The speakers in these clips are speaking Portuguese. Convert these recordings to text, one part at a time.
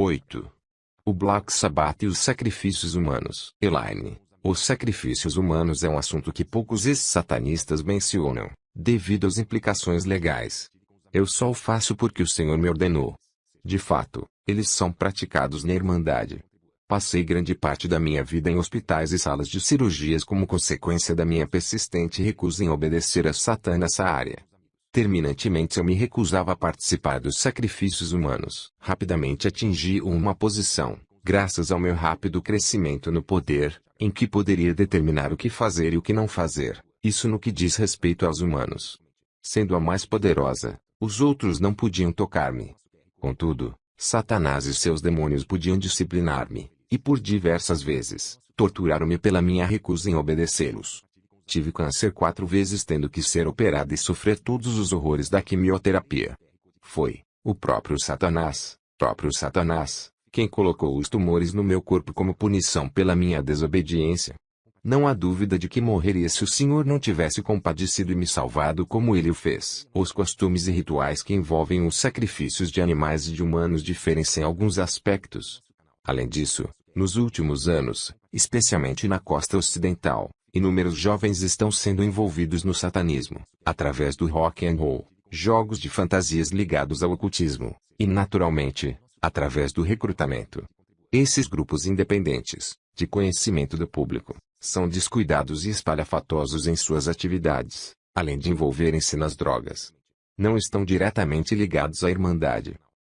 8. O Black Sabbath e os sacrifícios humanos. Elaine. Os sacrifícios humanos é um assunto que poucos ex-satanistas mencionam, devido às implicações legais. Eu só o faço porque o Senhor me ordenou. De fato, eles são praticados na Irmandade. Passei grande parte da minha vida em hospitais e salas de cirurgias como consequência da minha persistente recusa em obedecer a Satã nessa área. Terminantemente eu me recusava a participar dos sacrifícios humanos. Rapidamente atingi uma posição, graças ao meu rápido crescimento no poder, em que poderia determinar o que fazer e o que não fazer, isso no que diz respeito aos humanos. Sendo a mais poderosa, os outros não podiam tocar-me. Contudo, Satanás e seus demônios podiam disciplinar-me, e por diversas vezes, torturaram-me pela minha recusa em obedecê-los. Tive câncer 4 vezes tendo que ser operado e sofrer todos os horrores da quimioterapia. Foi o próprio Satanás, quem colocou os tumores no meu corpo como punição pela minha desobediência. Não há dúvida de que morreria se o Senhor não tivesse compadecido e me salvado como ele o fez. Os costumes e rituais que envolvem os sacrifícios de animais e de humanos diferem-se em alguns aspectos. Além disso, nos últimos anos, especialmente na costa ocidental, inúmeros jovens estão sendo envolvidos no satanismo, através do rock and roll, jogos de fantasias ligados ao ocultismo, e naturalmente, através do recrutamento. Esses grupos independentes, de conhecimento do público, são descuidados e espalhafatosos em suas atividades, além de envolverem-se nas drogas. Não estão diretamente ligados à Irmandade.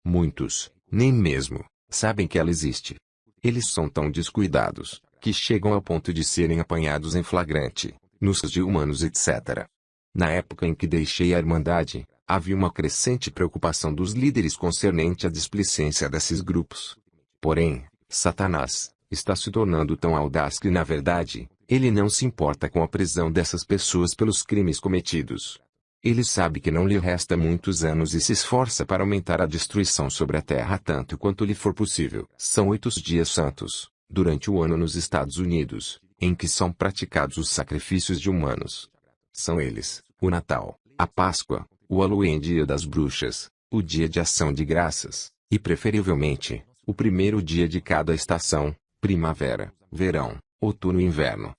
Muitos, nem mesmo, sabem que ela existe. Eles são tão descuidados, que chegam ao ponto de serem apanhados em flagrante, nos de humanos etc. Na época em que deixei a Irmandade, havia uma crescente preocupação dos líderes concernente à displicência desses grupos. Porém, Satanás está se tornando tão audaz que na verdade, ele não se importa com a prisão dessas pessoas pelos crimes cometidos. Ele sabe que não lhe resta muitos anos e se esforça para aumentar a destruição sobre a terra tanto quanto lhe for possível. São 8 dias santos, durante o ano nos Estados Unidos, em que são praticados os sacrifícios de humanos. São eles, o Natal, a Páscoa, o Halloween, Dia das Bruxas, o Dia de Ação de Graças, e preferivelmente, o primeiro dia de cada estação, primavera, verão, outono e inverno.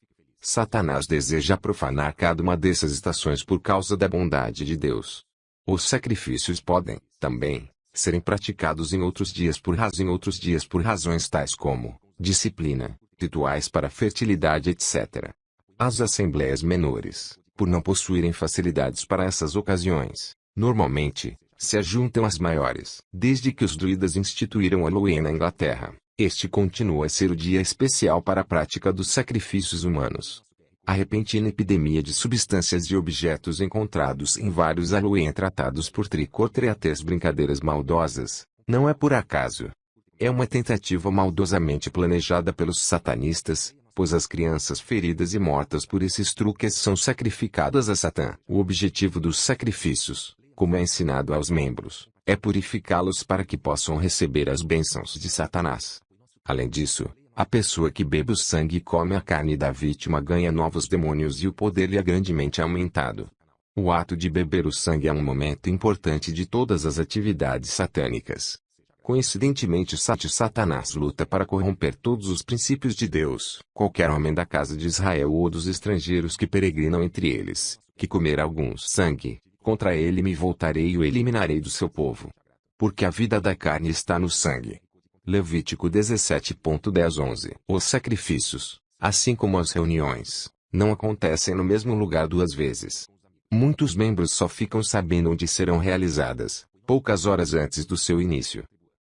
Satanás deseja profanar cada uma dessas estações por causa da bondade de Deus. Os sacrifícios podem, também, serem praticados em outros dias por razões tais como disciplina, rituais para fertilidade etc. As assembleias menores, por não possuírem facilidades para essas ocasiões, normalmente, se ajuntam às maiores. Desde que os druidas instituíram Halloween na Inglaterra, este continua a ser o dia especial para a prática dos sacrifícios humanos. A repentina epidemia de substâncias e objetos encontrados em vários Halloween tratados por trick-or-treaters brincadeiras maldosas, não é por acaso. É uma tentativa maldosamente planejada pelos satanistas, pois as crianças feridas e mortas por esses truques são sacrificadas a Satã. O objetivo dos sacrifícios, como é ensinado aos membros, é purificá-los para que possam receber as bênçãos de Satanás. Além disso, a pessoa que bebe o sangue e come a carne da vítima ganha novos demônios e o poder lhe é grandemente aumentado. O ato de beber o sangue é um momento importante de todas as atividades satânicas. Coincidentemente, Satanás luta para corromper todos os princípios de Deus. Qualquer homem da casa de Israel ou dos estrangeiros que peregrinam entre eles, que comer algum sangue, contra ele me voltarei e o eliminarei do seu povo. Porque a vida da carne está no sangue. Levítico 17.10-11. Os sacrifícios, assim como as reuniões, não acontecem no mesmo lugar 2 vezes. Muitos membros só ficam sabendo onde serão realizadas, poucas horas antes do seu início.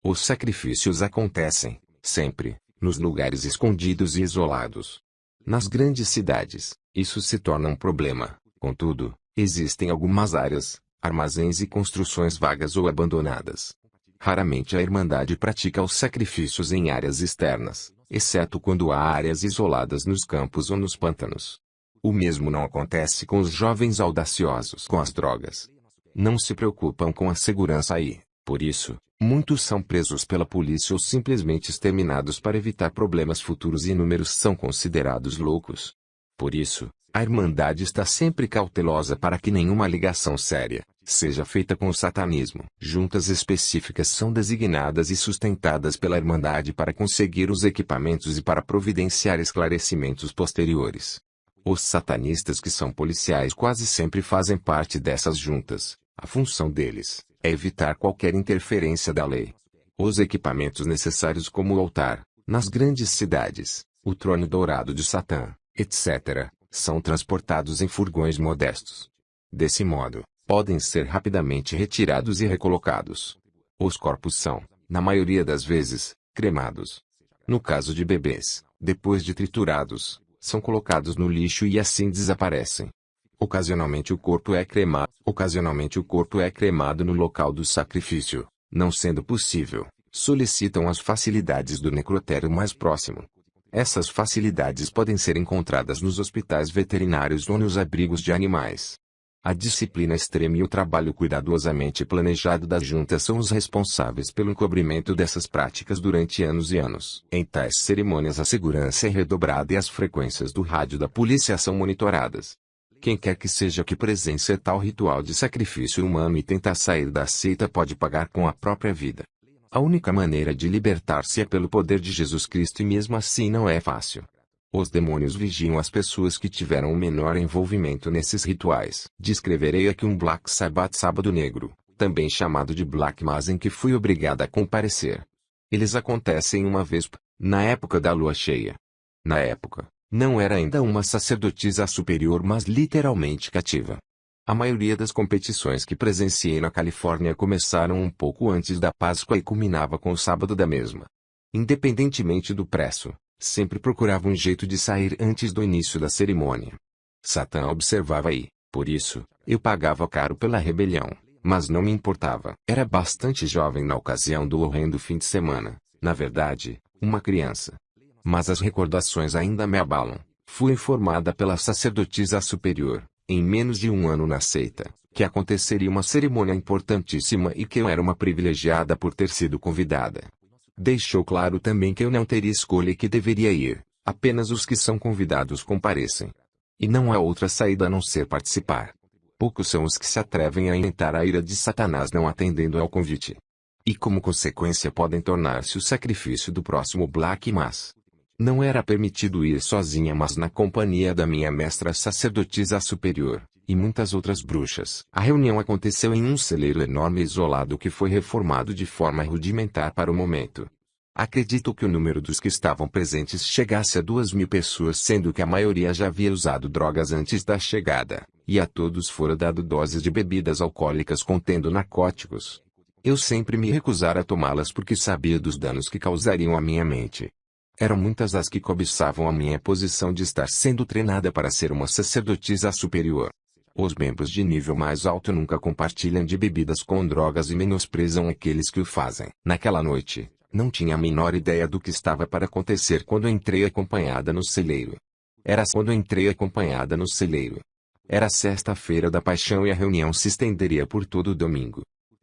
Os sacrifícios acontecem, sempre, nos lugares escondidos e isolados. Nas grandes cidades, isso se torna um problema. Contudo, existem algumas áreas, armazéns e construções vagas ou abandonadas. Raramente a Irmandade pratica os sacrifícios em áreas externas, exceto quando há áreas isoladas nos campos ou nos pântanos. O mesmo não acontece com os jovens audaciosos com as drogas. Não se preocupam com a segurança aí, por isso, muitos são presos pela polícia ou simplesmente exterminados para evitar problemas futuros e inúmeros são considerados loucos. Por isso, a Irmandade está sempre cautelosa para que nenhuma ligação séria seja feita com o satanismo. Juntas específicas são designadas e sustentadas pela Irmandade para conseguir os equipamentos e para providenciar esclarecimentos posteriores. Os satanistas que são policiais quase sempre fazem parte dessas juntas. A função deles é evitar qualquer interferência da lei. Os equipamentos necessários como o altar, nas grandes cidades, o trono dourado de Satã, etc., são transportados em furgões modestos. Desse modo, podem ser rapidamente retirados e recolocados. Os corpos são, na maioria das vezes, cremados. No caso de bebês, depois de triturados, são colocados no lixo e assim desaparecem. Ocasionalmente o corpo é cremado no local do sacrifício. Não sendo possível, solicitam as facilidades do necrotério mais próximo. Essas facilidades podem ser encontradas nos hospitais veterinários ou nos abrigos de animais. A disciplina extrema e o trabalho cuidadosamente planejado das juntas são os responsáveis pelo encobrimento dessas práticas durante anos e anos. Em tais cerimônias a segurança é redobrada e as frequências do rádio da polícia são monitoradas. Quem quer que seja que presencie tal ritual de sacrifício humano e tenta sair da seita pode pagar com a própria vida. A única maneira de libertar-se é pelo poder de Jesus Cristo e mesmo assim não é fácil. Os demônios vigiam as pessoas que tiveram o menor envolvimento nesses rituais. Descreverei aqui um Black Sabbath Sábado Negro, também chamado de Black Mass, em que fui obrigada a comparecer. Eles acontecem uma vez na época da lua cheia. Na época, não era ainda uma sacerdotisa superior, mas literalmente cativa. A maioria das competições que presenciei na Califórnia começaram um pouco antes da Páscoa e culminava com o sábado da mesma. Independentemente do preço, sempre procurava um jeito de sair antes do início da cerimônia. Satã observava e, por isso, eu pagava caro pela rebelião, mas não me importava. Era bastante jovem na ocasião do horrendo fim de semana, na verdade, uma criança. Mas as recordações ainda me abalam. Fui informada pela sacerdotisa superior, em menos de um ano na seita, que aconteceria uma cerimônia importantíssima e que eu era uma privilegiada por ter sido convidada. Deixou claro também que eu não teria escolha e que deveria ir, apenas os que são convidados comparecem. E não há outra saída a não ser participar. Poucos são os que se atrevem a inventar a ira de Satanás não atendendo ao convite. E como consequência podem tornar-se o sacrifício do próximo Black Mass. Não era permitido ir sozinha, mas na companhia da minha mestra sacerdotisa superior, e muitas outras bruxas. A reunião aconteceu em um celeiro enorme e isolado que foi reformado de forma rudimentar para o momento. Acredito que o número dos que estavam presentes chegasse a 2.000 pessoas, sendo que a maioria já havia usado drogas antes da chegada, e a todos fora dado doses de bebidas alcoólicas contendo narcóticos. Eu sempre me recusara a tomá-las porque sabia dos danos que causariam à minha mente. Eram muitas as que cobiçavam a minha posição de estar sendo treinada para ser uma sacerdotisa superior. Os membros de nível mais alto nunca compartilham de bebidas com drogas e menosprezam aqueles que o fazem. Naquela noite, não tinha a menor ideia do que estava para acontecer quando entrei acompanhada no celeiro. Era sexta-feira da Paixão e a reunião se estenderia por todo o domingo.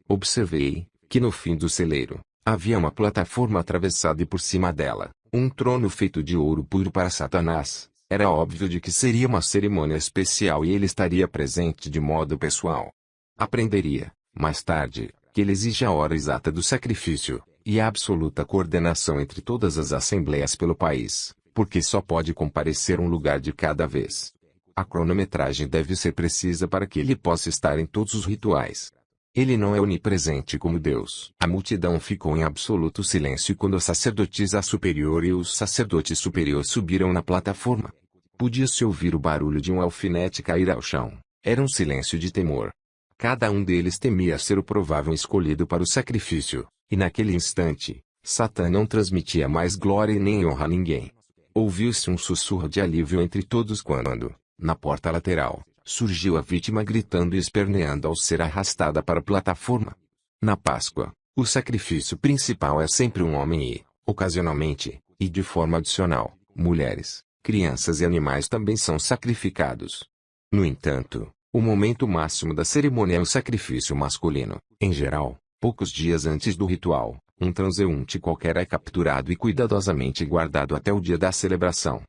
Observei que no fim do celeiro, havia uma plataforma atravessada e por cima dela, um trono feito de ouro puro para Satanás. Era óbvio de que seria uma cerimônia especial e ele estaria presente de modo pessoal. Aprenderia, mais tarde, que ele exige a hora exata do sacrifício, e a absoluta coordenação entre todas as assembleias pelo país, porque só pode comparecer um lugar de cada vez. A cronometragem deve ser precisa para que ele possa estar em todos os rituais. Ele não é onipresente como Deus. A multidão ficou em absoluto silêncio quando a sacerdotisa superior e o sacerdote superior subiram na plataforma. Podia-se ouvir o barulho de um alfinete cair ao chão. Era um silêncio de temor. Cada um deles temia ser o provável escolhido para o sacrifício, e naquele instante, Satã não transmitia mais glória e nem honra a ninguém. Ouviu-se um sussurro de alívio entre todos quando, na porta lateral, surgiu a vítima gritando e esperneando ao ser arrastada para a plataforma. Na Páscoa, o sacrifício principal é sempre um homem e, ocasionalmente, e de forma adicional, mulheres, crianças e animais também são sacrificados. No entanto, o momento máximo da cerimônia é o sacrifício masculino. Em geral, poucos dias antes do ritual, um transeunte qualquer é capturado e cuidadosamente guardado até o dia da celebração.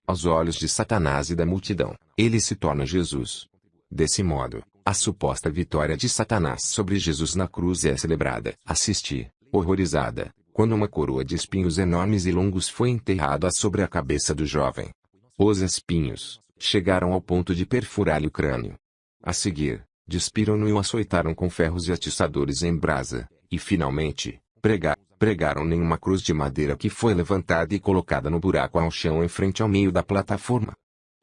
aos olhos de Satanás e da multidão, ele se torna Jesus. Desse modo, a suposta vitória de Satanás sobre Jesus na cruz é celebrada. Assisti, horrorizada, quando uma coroa de espinhos enormes e longos foi enterrada sobre a cabeça do jovem. Os espinhos chegaram ao ponto de perfurar-lhe o crânio. A seguir, despiram-no e o açoitaram com ferros e atiçadores em brasa, e finalmente, pregaram-lhe uma cruz de madeira que foi levantada e colocada no buraco ao chão em frente ao meio da plataforma.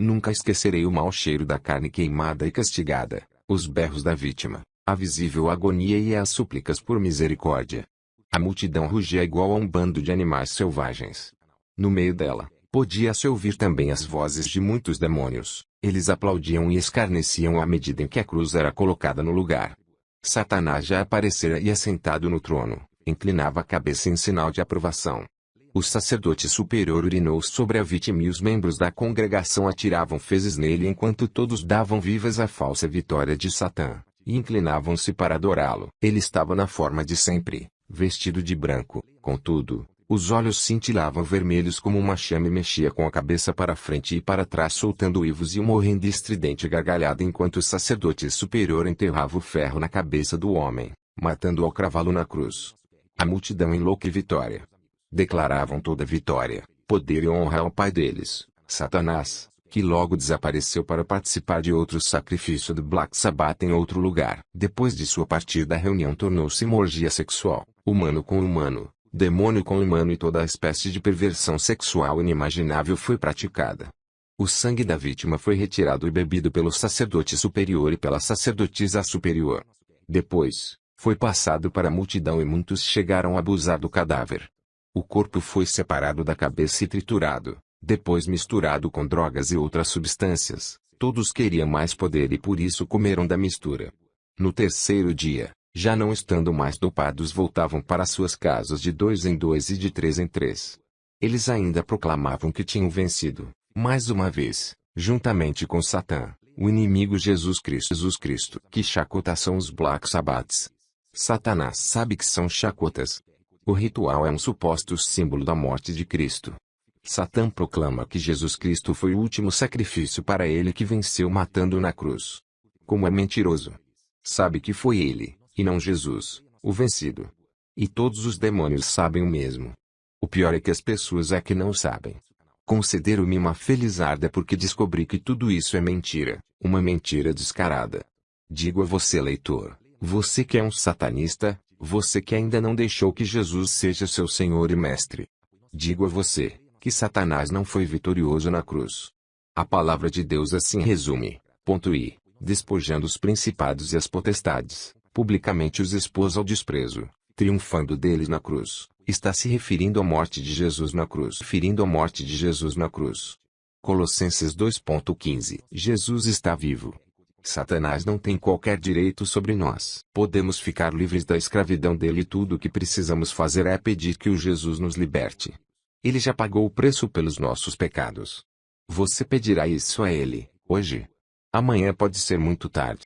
Nunca esquecerei o mau cheiro da carne queimada e castigada, os berros da vítima, a visível agonia e as súplicas por misericórdia. A multidão rugia igual a um bando de animais selvagens. No meio dela, podia-se ouvir também as vozes de muitos demônios. Eles aplaudiam e escarneciam à medida em que a cruz era colocada no lugar. Satanás já aparecera e assentado no trono, inclinava a cabeça em sinal de aprovação. O sacerdote superior urinou sobre a vítima e os membros da congregação atiravam fezes nele enquanto todos davam vivas à falsa vitória de Satã, e inclinavam-se para adorá-lo. Ele estava na forma de sempre, vestido de branco, contudo, os olhos cintilavam vermelhos como uma chama e mexia com a cabeça para frente e para trás soltando uivos e uma horrenda e estridente gargalhada enquanto o sacerdote superior enterrava o ferro na cabeça do homem, matando-o ao cravá-lo na cruz. A multidão em louca vitória declaravam toda vitória, poder e honra ao pai deles, Satanás, que logo desapareceu para participar de outro sacrifício do Black Sabbath em outro lugar. Depois de sua partida a reunião tornou-se uma orgia sexual, humano com humano, demônio com humano e toda a espécie de perversão sexual inimaginável foi praticada. O sangue da vítima foi retirado e bebido pelo sacerdote superior e pela sacerdotisa superior. Depois, foi passado para a multidão e muitos chegaram a abusar do cadáver. O corpo foi separado da cabeça e triturado, depois misturado com drogas e outras substâncias. Todos queriam mais poder e por isso comeram da mistura. No terceiro dia, já não estando mais dopados, voltavam para suas casas de 2 em 2 e de 3 em 3. Eles ainda proclamavam que tinham vencido, mais uma vez, juntamente com Satã, o inimigo Jesus Cristo. Que chacotas são os Black Sabbaths? Satanás sabe que são chacotas. O ritual é um suposto símbolo da morte de Cristo. Satã proclama que Jesus Cristo foi o último sacrifício para ele que venceu matando na cruz. Como é mentiroso! Sabe que foi ele, e não Jesus, o vencido. E todos os demônios sabem o mesmo. O pior é que as pessoas é que não sabem. Considero-me uma felizarda porque descobri que tudo isso é mentira, uma mentira descarada. Digo a você, leitor, você que é um satanista, você que ainda não deixou que Jesus seja seu Senhor e Mestre. Digo a você, que Satanás não foi vitorioso na cruz. A palavra de Deus assim resume, e, despojando os principados e as potestades, publicamente os expôs ao desprezo, triunfando deles na cruz, está se referindo à morte de Jesus na cruz. Colossenses 2:15. Jesus está vivo. Satanás não tem qualquer direito sobre nós. Podemos ficar livres da escravidão dele e tudo o que precisamos fazer é pedir que o Jesus nos liberte. Ele já pagou o preço pelos nossos pecados. Você pedirá isso a ele, hoje? Amanhã pode ser muito tarde.